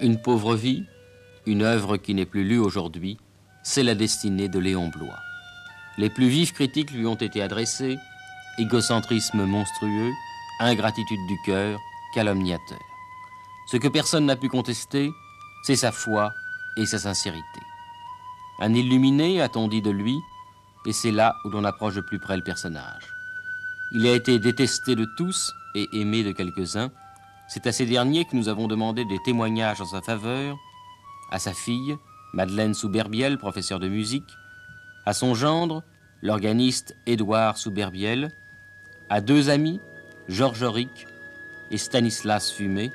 Une pauvre vie, une œuvre qui n'est plus lue aujourd'hui, c'est la destinée de Léon Bloy. Les plus vives critiques lui ont été adressées, égocentrisme monstrueux, ingratitude du cœur, calomniateur. Ce que personne n'a pu contester, c'est sa foi et sa sincérité. Un illuminé, a-t-on dit de lui, et c'est là où l'on approche de plus près le personnage. Il a été détesté de tous et aimé de quelques-uns. C'est à ces derniers que nous avons demandé des témoignages en sa faveur, à sa fille, Madeleine Souberbiel, professeure de musique, à son gendre, l'organiste Édouard Souberbiel, à deux amis, Georges Auric et Stanislas Fumet,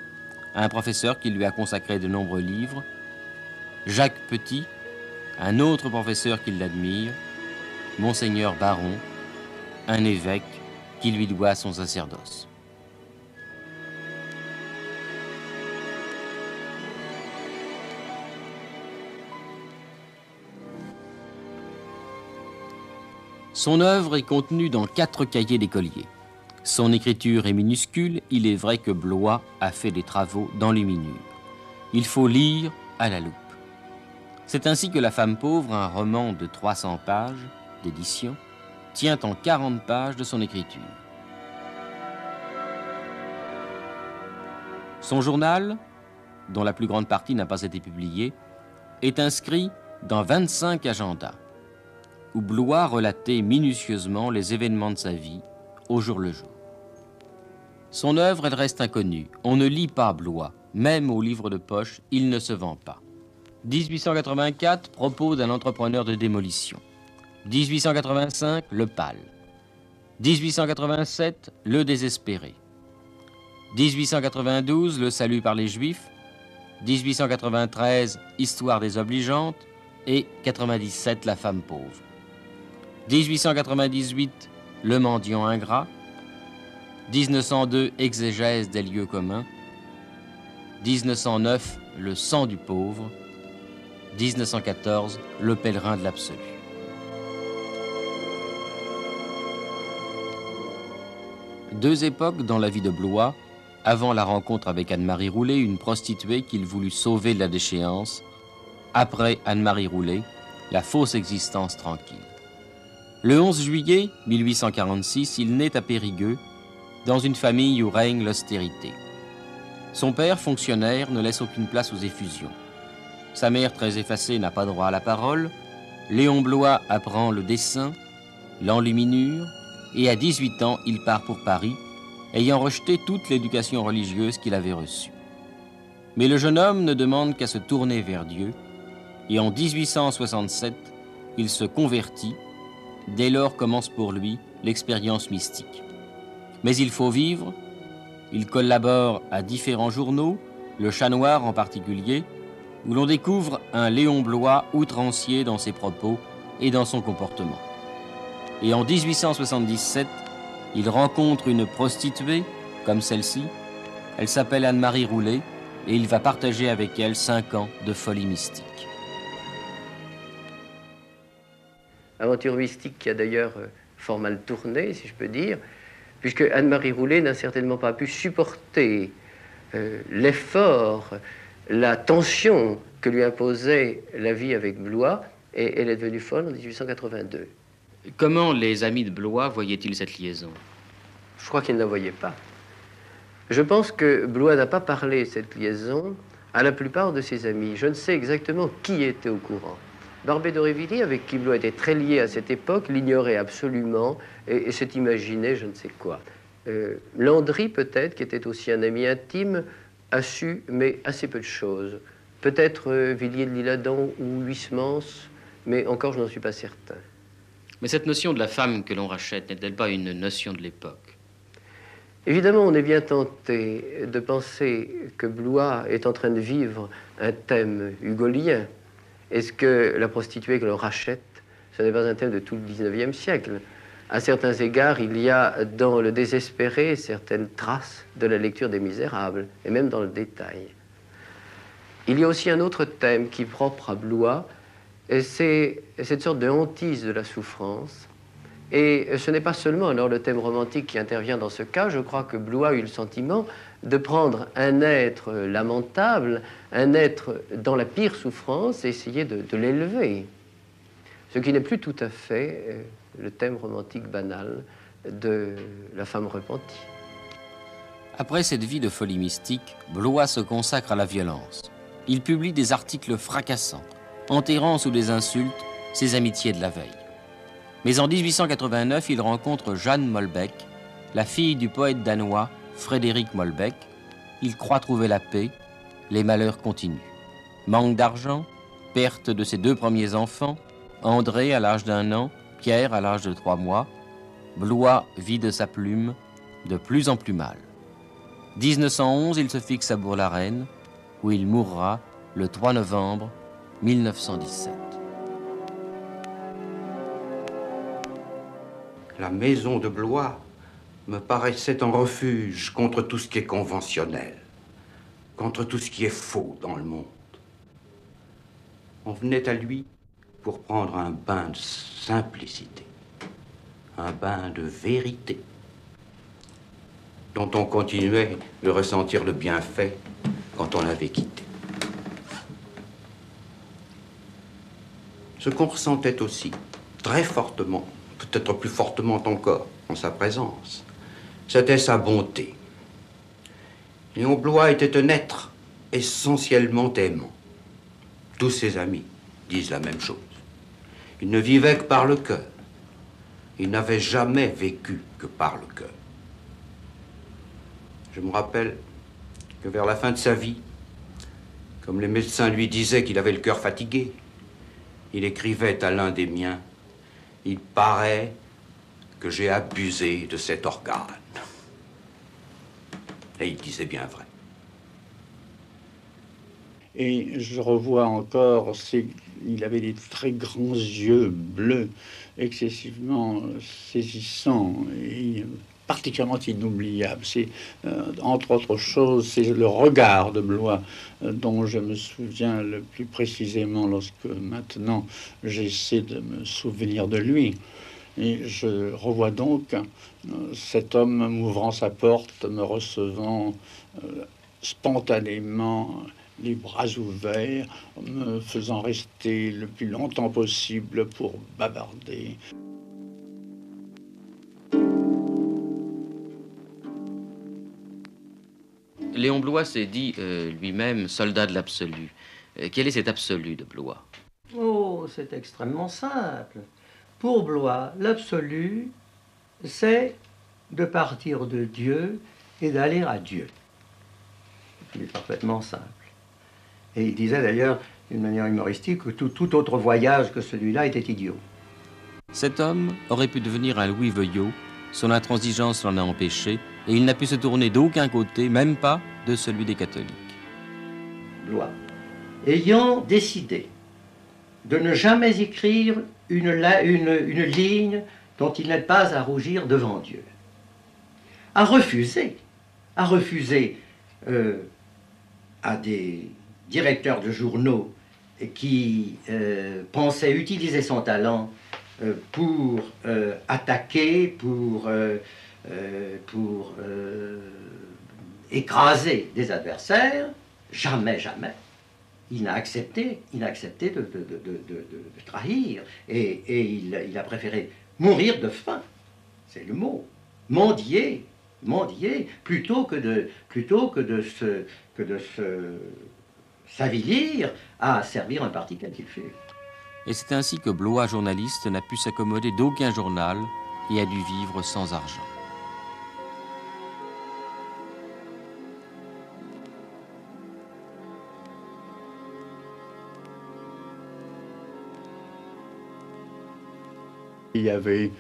un professeur qui lui a consacré de nombreux livres, Jacques Petit, un autre professeur qui l'admire, Monseigneur Baron, un évêque qui lui doit son sacerdoce. Son œuvre est contenue dans 4 cahiers d'écolier. Son écriture est minuscule, il est vrai que Bloy a fait des travaux d'enluminure. Il faut lire à la loupe. C'est ainsi que La femme pauvre, un roman de 300 pages d'édition, tient en 40 pages de son écriture. Son journal, dont la plus grande partie n'a pas été publiée, est inscrit dans 25 agendas, où Bloy relatait minutieusement les événements de sa vie, au jour le jour. Son œuvre, elle reste inconnue. On ne lit pas Bloy, même au livre de poche, il ne se vend pas. 1884, propos d'un entrepreneur de démolition. 1885, le pâle. 1887, le désespéré. 1892, le salut par les Juifs. 1893, histoire désobligeante. Et 97, la femme pauvre. 1898, le mendiant ingrat. 1902, exégèse des lieux communs. 1909, le sang du pauvre. 1914, le pèlerin de l'absolu. Deux époques dans la vie de Bloy, avant la rencontre avec Anne-Marie Roulet, une prostituée qu'il voulut sauver de la déchéance, après Anne-Marie Roulet, la fausse existence tranquille. Le 11 juillet 1846, il naît à Périgueux, dans une famille où règne l'austérité. Son père, fonctionnaire, ne laisse aucune place aux effusions. Sa mère, très effacée, n'a pas droit à la parole. Léon Bloy apprend le dessin, l'enluminure, et à 18 ans, il part pour Paris, ayant rejeté toute l'éducation religieuse qu'il avait reçue. Mais le jeune homme ne demande qu'à se tourner vers Dieu, et en 1867, il se convertit. Dès lors commence pour lui l'expérience mystique. Mais il faut vivre. Il collabore à différents journaux, Le Chat Noir en particulier, où l'on découvre un Léon Bloy outrancier dans ses propos et dans son comportement. Et en 1877, il rencontre une prostituée, comme celle-ci. Elle s'appelle Anne-Marie Roulet, et il va partager avec elle 5 ans de folie mystique. Aventure mystique qui a d'ailleurs fort mal tourné, si je peux dire, puisque Anne-Marie Roulet n'a certainement pas pu supporter l'effort, la tension que lui imposait la vie avec Bloy, et elle est devenue folle en 1882. Comment les amis de Bloy voyaient-ils cette liaison? Je crois qu'ils ne la voyaient pas. Je pense que Bloy n'a pas parlé de cette liaison à la plupart de ses amis. Je ne sais exactement qui était au courant. Barbé d'Aurevilly, avec qui Bloy était très lié à cette époque, l'ignorait absolument et s'est imaginé je ne sais quoi. Landry, peut-être, qui était aussi un ami intime, a su, mais assez peu de choses. Peut-être Villiers de l'Isle-Adam ou Huysmans, mais encore je n'en suis pas certain. Mais cette notion de la femme que l'on rachète n'est-elle pas une notion de l'époque? Évidemment, on est bien tenté de penser que Bloy est en train de vivre un thème hugolien. Est-ce que la prostituée que l'on rachète, ce n'est pas un thème de tout le 19e siècle? À certains égards, il y a dans Le Désespéré certaines traces de la lecture des Misérables, et même dans le détail. Il y a aussi un autre thème qui est propre à Bloy, et c'est cette sorte de hantise de la souffrance Et ce n'est pas seulement alors le thème romantique qui intervient dans ce cas. Je crois que Blois a eu le sentiment de prendre un être lamentable, un être dans la pire souffrance, et essayer de l'élever. Ce qui n'est plus tout à fait le thème romantique banal de la femme repentie. Après cette vie de folie mystique, Blois se consacre à la violence. Il publie des articles fracassants, enterrant sous des insultes ses amitiés de la veille. Mais en 1889, il rencontre Jeanne Molbeck, la fille du poète danois Frédéric Molbeck. Il croit trouver la paix, les malheurs continuent. Manque d'argent, perte de ses 2 premiers enfants, André à l'âge d'1 an, Pierre à l'âge de 3 mois, Blois vit de sa plume de plus en plus mal. 1911, il se fixe à Bourg-la-Reine, où il mourra le 3 novembre 1917. La maison de Blois me paraissait un refuge contre tout ce qui est conventionnel, contre tout ce qui est faux dans le monde. On venait à lui pour prendre un bain de simplicité, un bain de vérité, dont on continuait de ressentir le bienfait quand on l'avait quitté. Ce qu'on ressentait aussi, très fortement, peut-être plus fortement encore, en sa présence, c'était sa bonté. Léon Blois était un être essentiellement aimant. Tous ses amis disent la même chose. Il ne vivait que par le cœur. Il n'avait jamais vécu que par le cœur. Je me rappelle que vers la fin de sa vie, comme les médecins lui disaient qu'il avait le cœur fatigué, il écrivait à l'un des miens: « Il paraît que j'ai abusé de cet organe. » Et il disait bien vrai. Et je revois encore, il avait des très grands yeux bleus, excessivement saisissants et particulièrement inoubliables. C'est, entre autres choses, c'est le regard de Blois dont je me souviens le plus précisément lorsque maintenant j'essaie de me souvenir de lui. Et je revois donc cet homme m'ouvrant sa porte, me recevant spontanément, les bras ouverts, me faisant rester le plus longtemps possible pour bavarder. Léon Blois s'est dit lui-même soldat de l'absolu. Quel est cet absolu de Blois? Oh, c'est extrêmement simple. Pour Blois, l'absolu, c'est de partir de Dieu et d'aller à Dieu. Il est parfaitement simple. Et il disait d'ailleurs, d'une manière humoristique, que tout autre voyage que celui-là était idiot. Cet homme aurait pu devenir un Louis Veuillot. Son intransigeance l'en a empêché, et il n'a pu se tourner d'aucun côté, même pas de celui des catholiques. Blois, ayant décidé de ne jamais écrire une ligne dont il n'est pas à rougir devant Dieu, a refusé à des directeurs de journaux qui pensaient utiliser son talent pour attaquer, pour écraser des adversaires. Jamais, jamais. Il n'a accepté de trahir. Et il a préféré mourir de faim, c'est le mot, mendier, plutôt que de s'avilir à servir un parti quel qu'il fût. Et c'est ainsi que Blois, journaliste, n'a pu s'accommoder d'aucun journal et a dû vivre sans argent. Il y avait,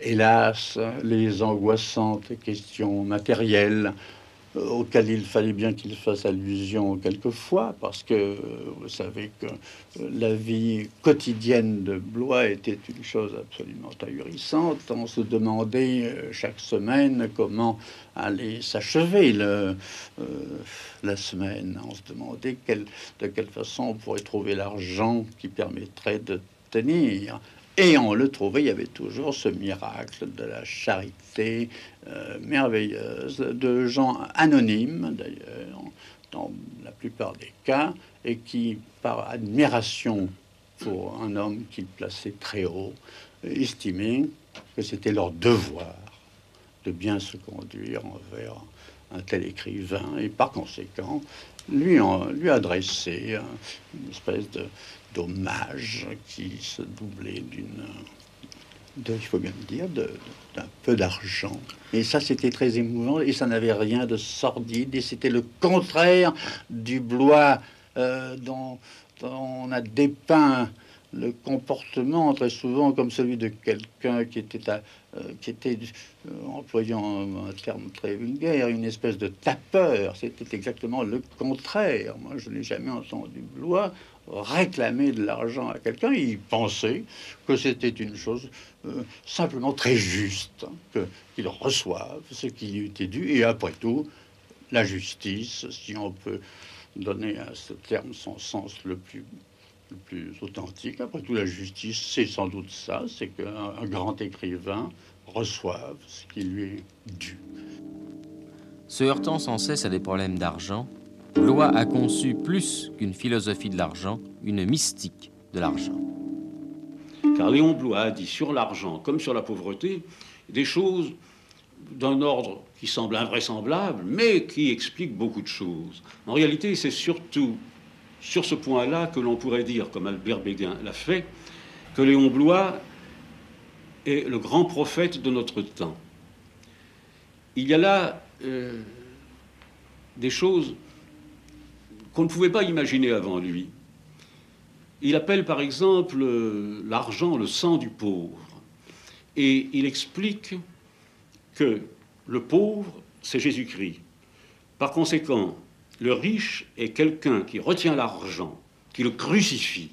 hélas, les angoissantes questions matérielles auxquelles il fallait bien qu'il fasse allusion quelquefois, parce que vous savez que la vie quotidienne de Blois était une chose absolument ahurissante. On se demandait chaque semaine comment allait s'achever la semaine. On se demandait de quelle façon on pourrait trouver l'argent qui permettrait de tenir. Et on le trouvait, il y avait toujours ce miracle de la charité merveilleuse, de gens anonymes d'ailleurs, dans la plupart des cas, et qui, par admiration pour un homme qu'ils plaçaient très haut, estimaient que c'était leur devoir de bien se conduire envers un tel écrivain, et par conséquent, lui adresser une espèce d'hommage qui se doublait il faut bien le dire, d'un peu d'argent. Et ça, c'était très émouvant, et ça n'avait rien de sordide, et c'était le contraire du Blois dont on a dépeint le comportement très souvent comme celui de quelqu'un qui était employant un terme très vulgaire, une espèce de tapeur. C'était exactement le contraire. Moi, je n'ai jamais entendu Blois réclamer de l'argent à quelqu'un. Il pensait que c'était une chose simplement très juste, qu'il reçoive ce qui lui était dû. Et après tout, la justice, si on peut donner à ce terme son sens le plus authentique. Après tout, la justice, c'est sans doute ça, c'est qu'un grand écrivain reçoive ce qui lui est dû. Se heurtant sans cesse à des problèmes d'argent, Blois a conçu plus qu'une philosophie de l'argent, une mystique de l'argent. Car Léon Blois a dit sur l'argent comme sur la pauvreté des choses d'un ordre qui semble invraisemblable, mais qui explique beaucoup de choses. En réalité, c'est surtout sur ce point-là que l'on pourrait dire, comme Albert Béguin l'a fait, que Léon Blois est le grand prophète de notre temps. Il y a là des choses qu'on ne pouvait pas imaginer avant lui. Il appelle par exemple l'argent le sang du pauvre. Et il explique que le pauvre, c'est Jésus-Christ. Par conséquent, le riche est quelqu'un qui retient l'argent, qui le crucifie.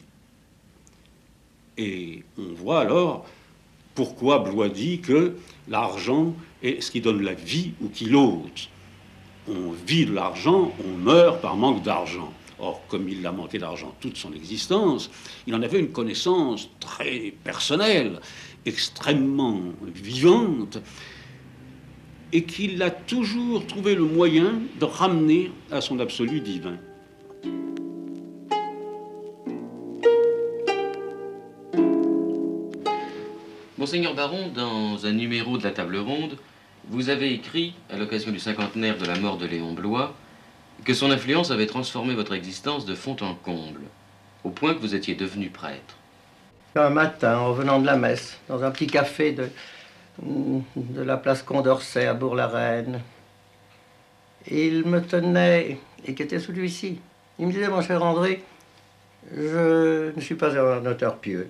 Et on voit alors pourquoi Blois dit que l'argent est ce qui donne la vie ou qui l'ôte. On vit de l'argent, on meurt par manque d'argent. Or, comme il a manqué d'argent toute son existence, il en avait une connaissance très personnelle, extrêmement vivante, et qu'il a toujours trouvé le moyen de ramener à son absolu divin. Monseigneur Baron, dans un numéro de la Table Ronde, vous avez écrit, à l'occasion du cinquantenaire de la mort de Léon Blois, que son influence avait transformé votre existence de fond en comble, au point que vous étiez devenu prêtre. Un matin, en revenant de la messe, dans un petit café de la place Condorcet à Bourg-la-Reine, il me tenait, et qui était celui-ci. Il me disait, mon cher André, je ne suis pas un auteur pieux.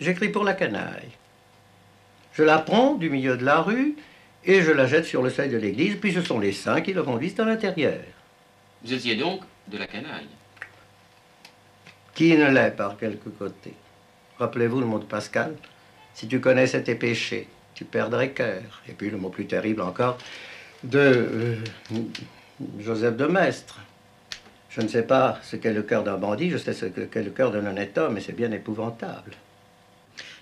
J'écris pour la canaille. Je la prends du milieu de la rue et je la jette sur le seuil de l'église, puis ce sont les saints qui le conduisent à l'intérieur. Vous étiez donc de la canaille. Qui ne l'est par quelque côté? Rappelez-vous le mot de Pascal, si tu connaissais tes péchés, tu perdrais cœur. Et puis le mot plus terrible encore de Joseph de Maistre. Je ne sais pas ce qu'est le cœur d'un bandit, je sais ce qu'est le cœur d'un honnête homme, et c'est bien épouvantable.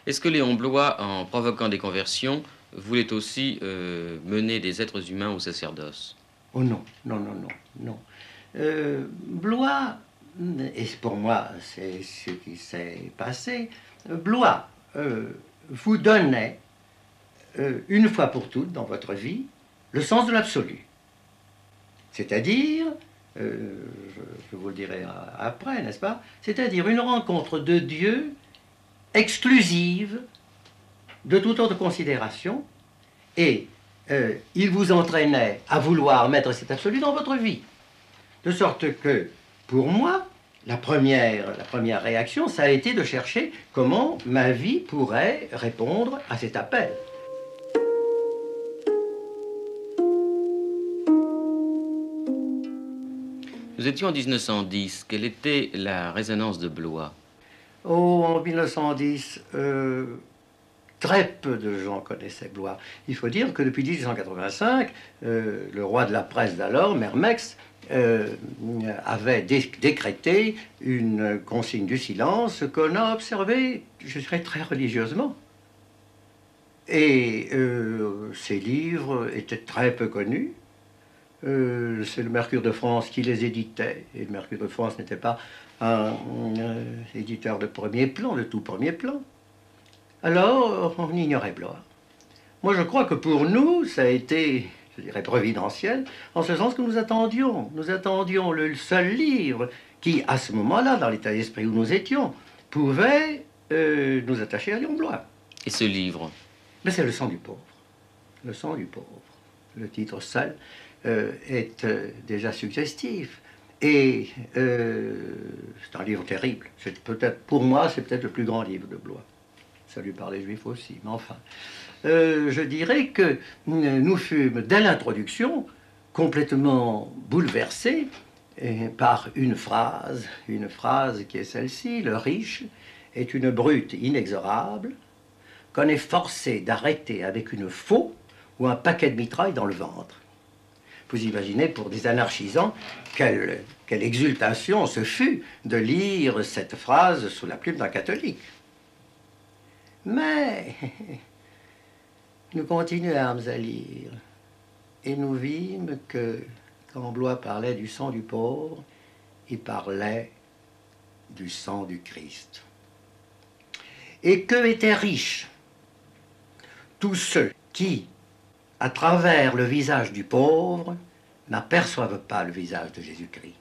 Est-ce que Léon Blois, en provoquant des conversions, voulait aussi mener des êtres humains au sacerdoce? Oh non, non, non, non, non. Blois, et pour moi c'est ce qui s'est passé, Blois vous donnait, une fois pour toutes dans votre vie, le sens de l'absolu. C'est-à-dire, je vous le dirai après, n'est-ce pas? C'est-à-dire une rencontre de Dieu exclusive de toute autre considération, et il vous entraînait à vouloir mettre cet absolu dans votre vie. De sorte que, pour moi, la première réaction, ça a été de chercher comment ma vie pourrait répondre à cet appel. Nous étions en 1910. Quelle était la résonance de Blois? Oh, en 1910, très peu de gens connaissaient Blois. Il faut dire que depuis 1885, le roi de la presse d'alors, Mermex, avait décrété une consigne du silence qu'on a observée, je dirais, très religieusement. Et ces livres étaient très peu connus. C'est le Mercure de France qui les éditait. Et le Mercure de France n'était pas un éditeur de premier plan, de tout premier plan. Alors, on ignorait Blois. Moi, je crois que pour nous, ça a été, je dirais, providentiel, en ce sens que nous attendions. Nous attendions le seul livre qui, à ce moment-là, dans l'état d'esprit où nous étions, pouvait nous attacher à Léon Blois. Et ce livre? Mais c'est Le sang du pauvre. Le sang du pauvre. Le titre seul est déjà suggestif. Et c'est un livre terrible. C'est peut-être, pour moi, c'est peut-être le plus grand livre de Blois. Ça lui parlait juif aussi, mais enfin. Je dirais que nous fûmes, dès l'introduction, complètement bouleversés par une phrase qui est celle-ci: le riche est une brute inexorable qu'on est forcé d'arrêter avec une faux ou un paquet de mitraille dans le ventre. Vous imaginez, pour des anarchisants, quelle exultation ce fut de lire cette phrase sous la plume d'un catholique. Mais nous continuâmes à lire et nous vîmes que quand Blois parlait du sang du pauvre, il parlait du sang du Christ. Et que étaient riches tous ceux qui, à travers le visage du pauvre, n'aperçoivent pas le visage de Jésus-Christ.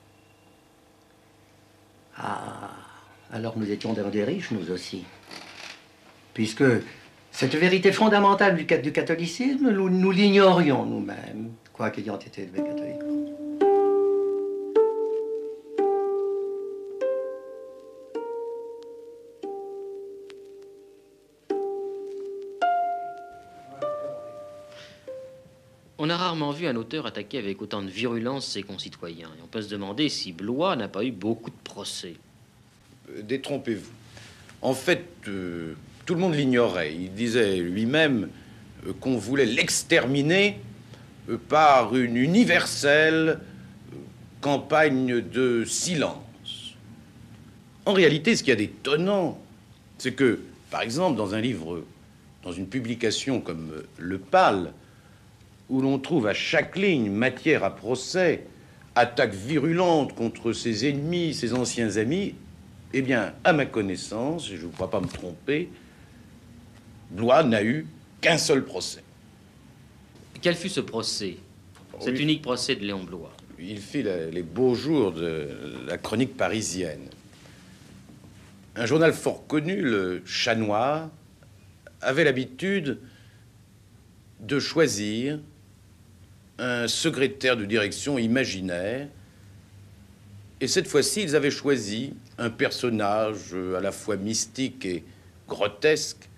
Ah, alors nous étions des riches, nous aussi. Puisque cette vérité fondamentale du catholicisme, nous l'ignorions nous-mêmes, quoique ayant été élevés catholiques. On a rarement vu un auteur attaquer avec autant de virulence ses concitoyens. Et on peut se demander si Blois n'a pas eu beaucoup de procès. Détrompez-vous. En fait, tout le monde l'ignorait. Il disait lui-même qu'on voulait l'exterminer par une universelle campagne de silence. En réalité, ce qu'il y a d'étonnant, c'est que, par exemple, dans un livre, dans une publication comme Le Pal, où l'on trouve à chaque ligne matière à procès, attaque virulente contre ses ennemis, ses anciens amis, eh bien, à ma connaissance, et je ne crois pas me tromper, Blois n'a eu qu'un seul procès. Quel fut ce procès? Cet unique procès de Léon Blois? Il fit les beaux jours de la chronique parisienne. Un journal fort connu, le Chat Noir, avait l'habitude de choisir un secrétaire de direction imaginaire. Et cette fois-ci, ils avaient choisi un personnage à la fois mystique et grotesque,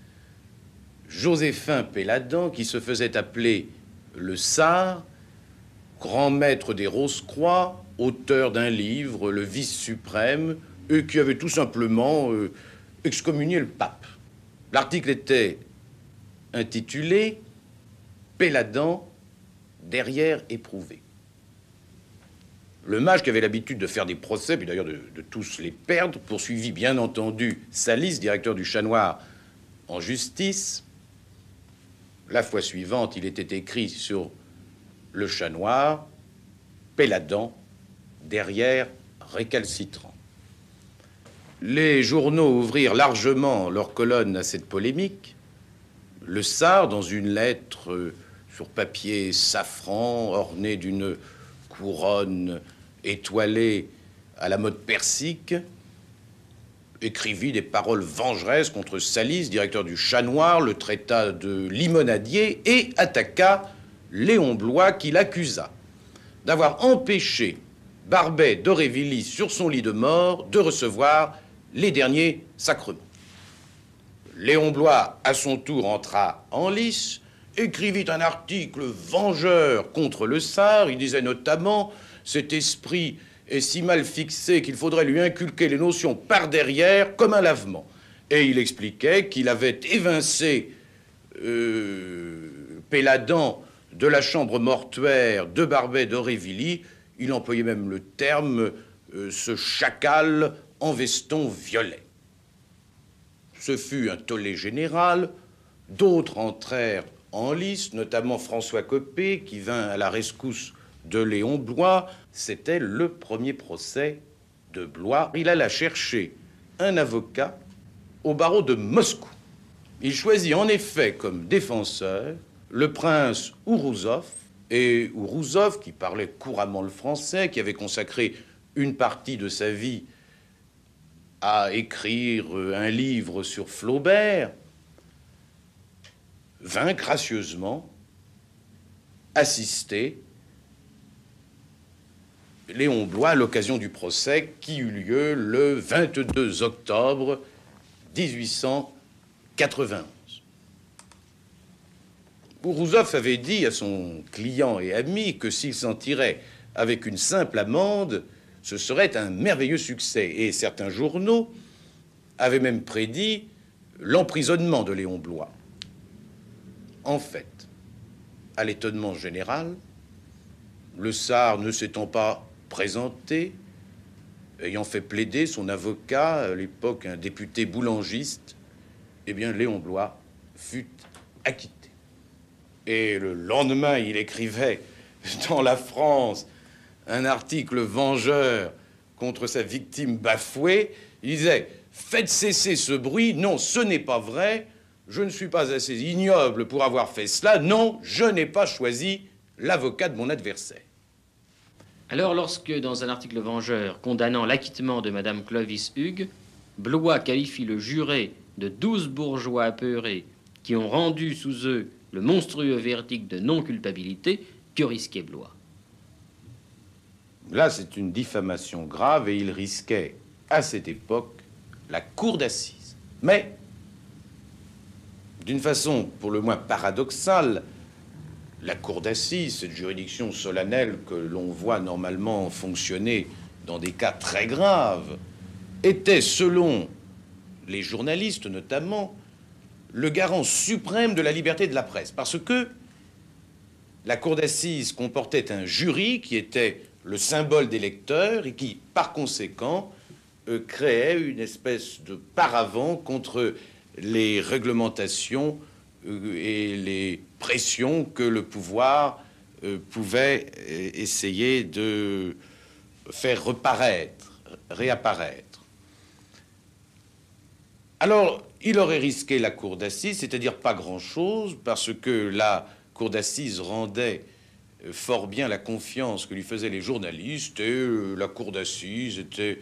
Joséphin Péladan, qui se faisait appeler le Sar, grand maître des Rose-Croix, auteur d'un livre, Le Vice suprême, et qui avait tout simplement excommunié le pape. L'article était intitulé « Péladan, derrière éprouvé ». Le mage, qui avait l'habitude de faire des procès, puis d'ailleurs de tous les perdre, poursuivit bien entendu Salis, directeur du Chat Noir, en justice. La fois suivante, il était écrit sur le Chat Noir, Péladan, derrière récalcitrant. Les journaux ouvrirent largement leurs colonnes à cette polémique. Le Sar, dans une lettre sur papier safran, ornée d'une couronne étoilée à la mode persique, écrivit des paroles vengeresses contre Salis, directeur du Chat Noir, le traita de limonadier et attaqua Léon Blois, qui l'accusa d'avoir empêché Barbet d'Aurevilly, sur son lit de mort, de recevoir les derniers sacrements. Léon Blois, à son tour, entra en lice, écrivit un article vengeur contre le Sar. Il disait notamment « Cet esprit est si mal fixé qu'il faudrait lui inculquer les notions par derrière comme un lavement ». Et il expliquait qu'il avait évincé Péladan de la chambre mortuaire de Barbey d'Aurevilly. Il employait même le terme ce chacal en veston violet. Ce fut un tollé général. D'autres entrèrent en lice, notamment François Copé, qui vint à la rescousse de Léon Bloy. C'était le premier procès de Bloy. Il alla chercher un avocat au barreau de Moscou. Il choisit en effet comme défenseur le prince Ourouzov, et Ourouzov, qui parlait couramment le français, qui avait consacré une partie de sa vie à écrire un livre sur Flaubert, vint gracieusement assister Léon Bloy à l'occasion du procès qui eut lieu le 22 octobre 1891. Ourouzov avait dit à son client et ami que s'il s'en tirait avec une simple amende, ce serait un merveilleux succès. Et certains journaux avaient même prédit l'emprisonnement de Léon Bloy. En fait, à l'étonnement général, le Sar ne s'étant pas présenté, ayant fait plaider son avocat, à l'époque un député boulangiste, eh bien Léon Bloy fut acquitté. Et le lendemain, il écrivait dans La France un article vengeur contre sa victime bafouée. Il disait « Faites cesser ce bruit. Non, ce n'est pas vrai. Je ne suis pas assez ignoble pour avoir fait cela. Non, je n'ai pas choisi l'avocat de mon adversaire. » Alors, lorsque, dans un article vengeur condamnant l'acquittement de Madame Clovis Hugues, Bloy qualifie le juré de 12 bourgeois apeurés qui ont rendu sous eux le monstrueux verdict de non-culpabilité, que risquait Bloy? Là, c'est une diffamation grave et il risquait, à cette époque, la cour d'assises. Mais, d'une façon pour le moins paradoxale, la cour d'assises, cette juridiction solennelle que l'on voit normalement fonctionner dans des cas très graves, était, selon les journalistes notamment, le garant suprême de la liberté de la presse, parce que la cour d'assises comportait un jury qui était le symbole des lecteurs et qui, par conséquent, créait une espèce de paravent contre les réglementations et les pressions que le pouvoir pouvait essayer de faire réapparaître. Alors, il aurait risqué la cour d'assises, c'est-à-dire pas grand-chose, parce que la cour d'assises rendait fort bien la confiance que lui faisaient les journalistes, et la cour d'assises était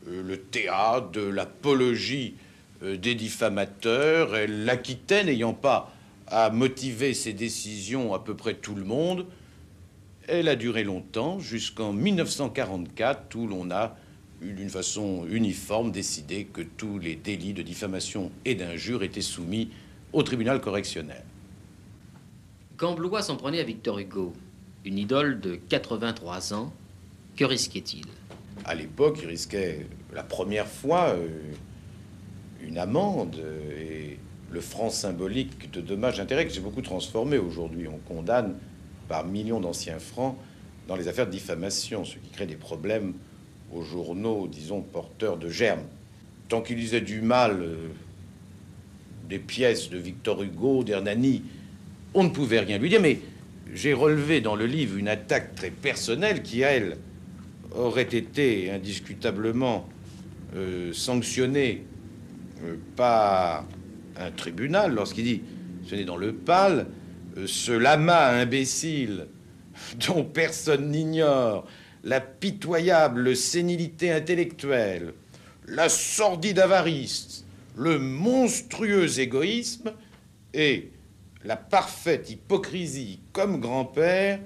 le théâtre de l'apologie des diffamateurs. Elle l'acquittait, n'ayant pas à motiver ses décisions à peu près tout le monde. Elle a duré longtemps, jusqu'en 1944, où l'on a d'une façon uniforme décidé que tous les délits de diffamation et d'injure étaient soumis au tribunal correctionnel. Quand Bloy s'en prenait à Victor Hugo, une idole de 83 ans, que risquait-il? À l'époque, il risquait la première fois une amende et le franc symbolique de dommages-intérêts qui s'est beaucoup transformé aujourd'hui. On condamne par millions d'anciens francs dans les affaires de diffamation, ce qui crée des problèmes aux journaux, disons, porteurs de germes. Tant qu'il disait du mal des pièces de Victor Hugo, d'Hernani, on ne pouvait rien lui dire. Mais j'ai relevé dans le livre une attaque très personnelle qui, elle, aurait été indiscutablement sanctionnée par un tribunal lorsqu'il dit, ce n'est dans le PAL, ce lama imbécile dont personne n'ignore la pitoyable sénilité intellectuelle, la sordide avarice, le monstrueux égoïsme et la parfaite hypocrisie comme grand-père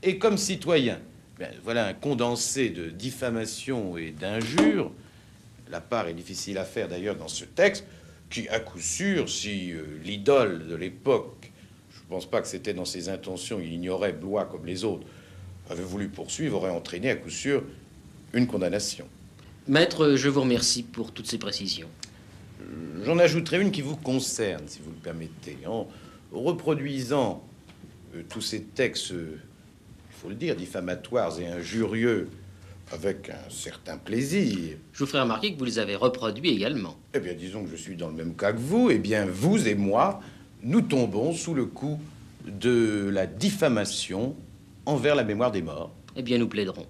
et comme citoyen. Bien, voilà un condensé de diffamation et d'injures. La part est difficile à faire d'ailleurs dans ce texte, qui, à coup sûr, si l'idole de l'époque, je ne pense pas que c'était dans ses intentions, il ignorait Bloy comme les autres, avait voulu poursuivre, aurait entraîné à coup sûr une condamnation. Maître, je vous remercie pour toutes ces précisions. J'en ajouterai une qui vous concerne, si vous le permettez. reproduisant tous ces textes, il faut le dire, diffamatoires et injurieux, avec un certain plaisir. Je vous ferai remarquer que vous les avez reproduits également. Eh bien, disons que je suis dans le même cas que vous. Eh bien, vous et moi, nous tombons sous le coup de la diffamation envers la mémoire des morts. Eh bien, nous plaiderons.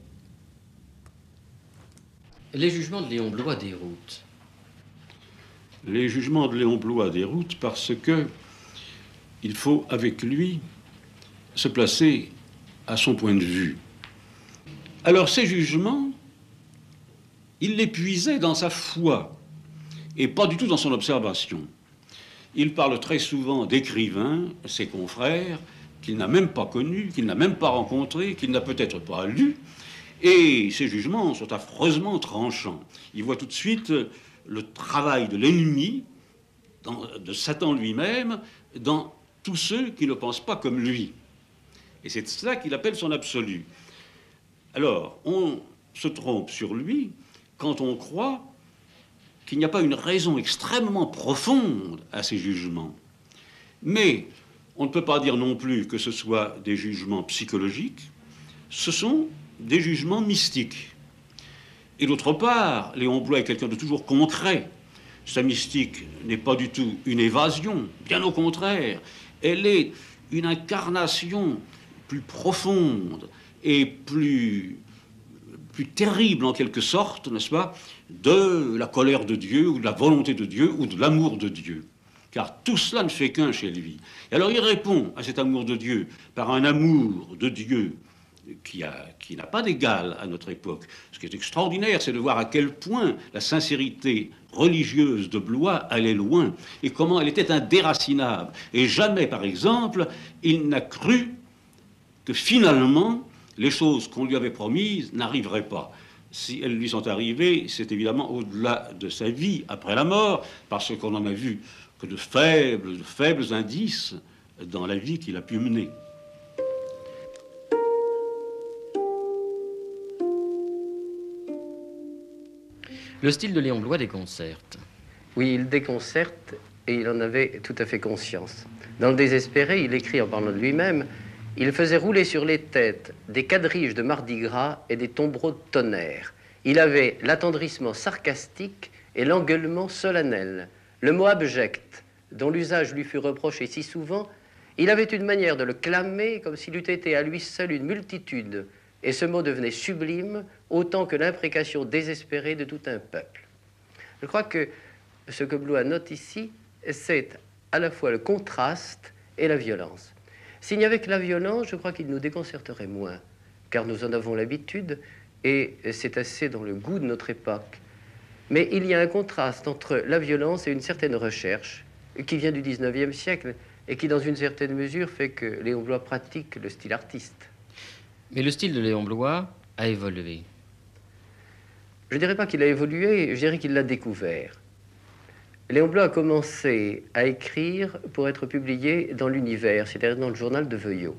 Les jugements de Léon Bloy déroutent. Les jugements de Léon Bloy déroutent parce que il faut, avec lui, se placer à son point de vue. Alors, ces jugements, il les puisait dans sa foi et pas du tout dans son observation. Il parle très souvent d'écrivains, ses confrères, qu'il n'a même pas connus, qu'il n'a même pas rencontrés, qu'il n'a peut-être pas lus. Et ces jugements sont affreusement tranchants. Il voit tout de suite le travail de l'ennemi, de Satan lui-même, dans tous ceux qui ne pensent pas comme lui. Et c'est cela qu'il appelle son absolu. Alors, on se trompe sur lui quand on croit qu'il n'y a pas une raison extrêmement profonde à ces jugements. Mais on ne peut pas dire non plus que ce soit des jugements psychologiques, ce sont des jugements mystiques. Et d'autre part, Léon Bloy est quelqu'un de toujours concret. Sa mystique n'est pas du tout une évasion, bien au contraire. Elle est une incarnation plus profonde et plus terrible en quelque sorte, n'est-ce pas, de la colère de Dieu ou de la volonté de Dieu ou de l'amour de Dieu. Car tout cela ne fait qu'un chez lui. Et alors il répond à cet amour de Dieu par un amour de Dieu qui n'a pas d'égal à notre époque. Ce qui est extraordinaire, c'est de voir à quel point la sincérité religieuse de Bloy allait loin et comment elle était indéracinable. Et jamais, par exemple, il n'a cru que finalement, les choses qu'on lui avait promises n'arriveraient pas. Si elles lui sont arrivées, c'est évidemment au-delà de sa vie, après la mort, parce qu'on n'en a vu que de faibles indices dans la vie qu'il a pu mener. Le style de Léon Bloy déconcerte. Oui, il déconcerte et il en avait tout à fait conscience. Dans Le Désespéré, il écrit en parlant de lui-même: il faisait rouler sur les têtes des quadriges de Mardi Gras et des tombereaux de tonnerre. Il avait l'attendrissement sarcastique et l'engueulement solennel. Le mot abject, dont l'usage lui fut reproché si souvent, il avait une manière de le clamer comme s'il eût été à lui seul une multitude, et ce mot devenait sublime autant que l'imprécation désespérée de tout un peuple. Je crois que ce que Bloy note ici, c'est à la fois le contraste et la violence. S'il n'y avait que la violence, je crois qu'il nous déconcerterait moins, car nous en avons l'habitude et c'est assez dans le goût de notre époque. Mais il y a un contraste entre la violence et une certaine recherche qui vient du XIXe siècle et qui, dans une certaine mesure, fait que Léon Bloy pratique le style artiste. Mais le style de Léon Bloy a évolué. Je ne dirais pas qu'il a évolué, je dirais qu'il l'a découvert. Léon Bloy a commencé à écrire pour être publié dans l'Univers, c'est-à-dire dans le journal de Veuillot.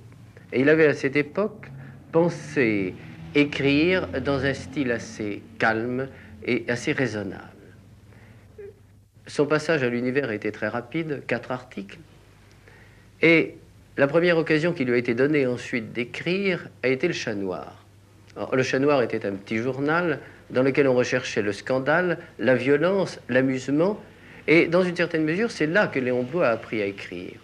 Et il avait à cette époque pensé écrire dans un style assez calme et assez raisonnable. Son passage à l'Univers a été très rapide, 4 articles. Et la première occasion qui lui a été donnée ensuite d'écrire a été Le Chat Noir. Alors, Le Chat Noir était un petit journal dans lequel on recherchait le scandale, la violence, l'amusement. Et dans une certaine mesure, c'est là que Léon Bloy a appris à écrire.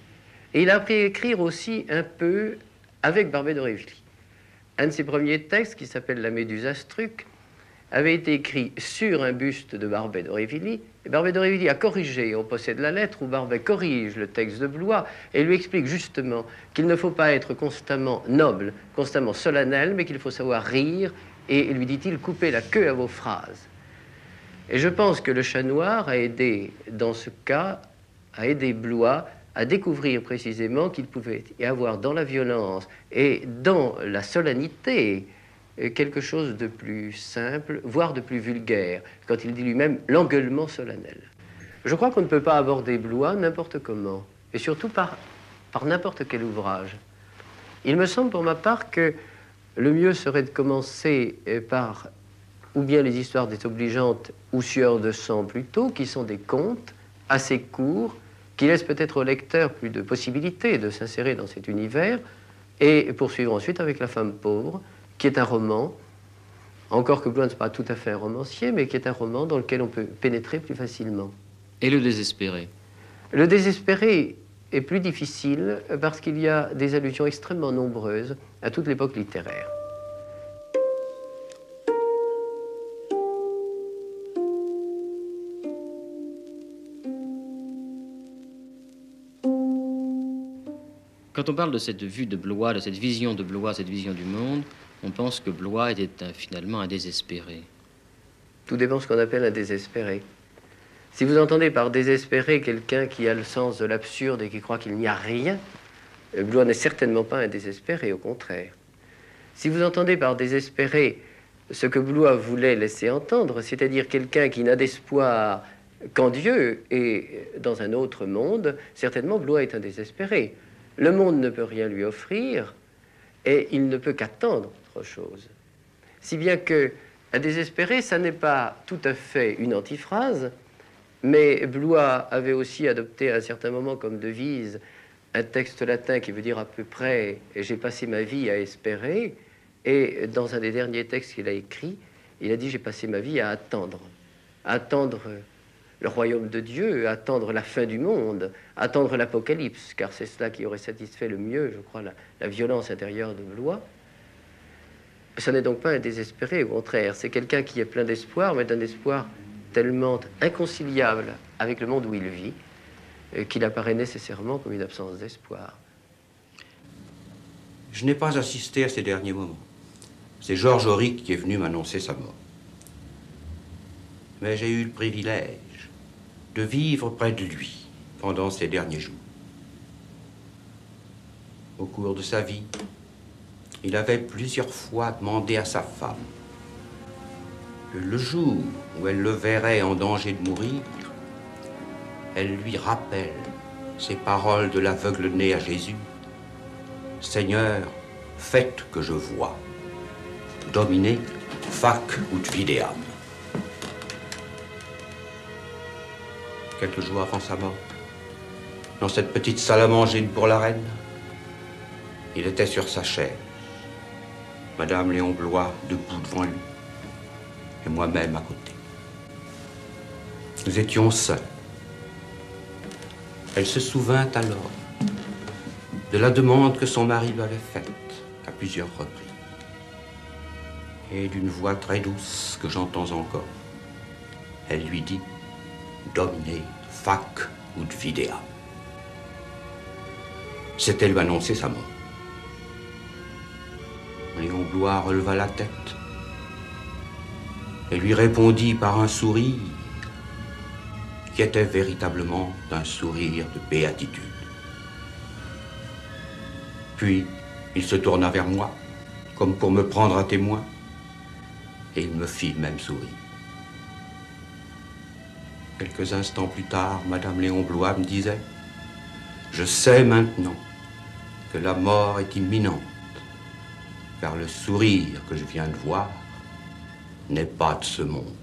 Et il a appris à écrire aussi un peu avec Barbey d'Aurevilly. Un de ses premiers textes, qui s'appelle La Méduse Astruc, avait été écrit sur un buste de Barbey d'Aurevilly. Et Barbey d'Aurevilly a corrigé, on possède la lettre où Barbey corrige le texte de Bloy et lui explique justement qu'il ne faut pas être constamment noble, constamment solennel, mais qu'il faut savoir rire et, lui dit-il, couper la queue à vos phrases. Et je pense que Le Chat Noir a aidé, dans ce cas, a aidé Bloy à découvrir précisément qu'il pouvait y avoir dans la violence et dans la solennité quelque chose de plus simple, voire de plus vulgaire, quand il dit lui-même l'engueulement solennel. Je crois qu'on ne peut pas aborder Bloy n'importe comment, et surtout par n'importe quel ouvrage. Il me semble pour ma part que le mieux serait de commencer par ou bien les histoires désobligeantes ou Sueur de sang plutôt, qui sont des contes assez courts, qui laisse peut-être au lecteur plus de possibilités de s'insérer dans cet univers, et poursuivre ensuite avec La femme pauvre, qui est un roman, encore que Blois ne soit pas tout à fait un romancier, mais qui est un roman dans lequel on peut pénétrer plus facilement. Et le désespéré? Le désespéré est plus difficile parce qu'il y a des allusions extrêmement nombreuses à toute l'époque littéraire. Quand on parle de cette vue de Blois, de cette vision de Blois, cette vision du monde, on pense que Blois était finalement un désespéré. Tout dépend de ce qu'on appelle un désespéré. Si vous entendez par désespéré quelqu'un qui a le sens de l'absurde et qui croit qu'il n'y a rien, Blois n'est certainement pas un désespéré, au contraire. Si vous entendez par désespéré ce que Blois voulait laisser entendre, c'est-à-dire quelqu'un qui n'a d'espoir qu'en Dieu et dans un autre monde, certainement Blois est un désespéré. Le monde ne peut rien lui offrir et il ne peut qu'attendre autre chose. Si bien que un désespéré, ça n'est pas tout à fait une antiphrase, mais Blois avait aussi adopté à un certain moment comme devise un texte latin qui veut dire à peu près « j'ai passé ma vie à espérer », et dans un des derniers textes qu'il a écrit, il a dit « j'ai passé ma vie à attendre le royaume de Dieu, attendre la fin du monde, attendre l'Apocalypse, car c'est cela qui aurait satisfait le mieux, je crois, la violence intérieure de Blois. » Ce n'est donc pas un désespéré, au contraire, c'est quelqu'un qui est plein d'espoir, mais d'un espoir tellement inconciliable avec le monde où il vit, qu'il apparaît nécessairement comme une absence d'espoir. Je n'ai pas assisté à ces derniers moments. C'est Georges Auric qui est venu m'annoncer sa mort. Mais j'ai eu le privilège de vivre près de lui pendant ces derniers jours. Au cours de sa vie, il avait plusieurs fois demandé à sa femme que le jour où elle le verrait en danger de mourir, elle lui rappelle ces paroles de l'aveugle-né à Jésus. « Seigneur, faites que je vois. Domine, fac ut videam. » Quelques jours avant sa mort, dans cette petite salle à manger pour la reine, il était sur sa chaise, Madame Léon Blois debout devant lui, et moi-même à côté. Nous étions seuls. Elle se souvint alors de la demande que son mari lui avait faite à plusieurs reprises, et d'une voix très douce que j'entends encore, elle lui dit « Domine, fac ut videam ». C'était lui annoncer sa mort. Léon Blois releva la tête et lui répondit par un sourire qui était véritablement un sourire de béatitude. Puis, il se tourna vers moi, comme pour me prendre à témoin, et il me fit le même sourire. Quelques instants plus tard, Madame Léon Blois me disait « Je sais maintenant que la mort est imminente, car le sourire que je viens de voir n'est pas de ce monde. »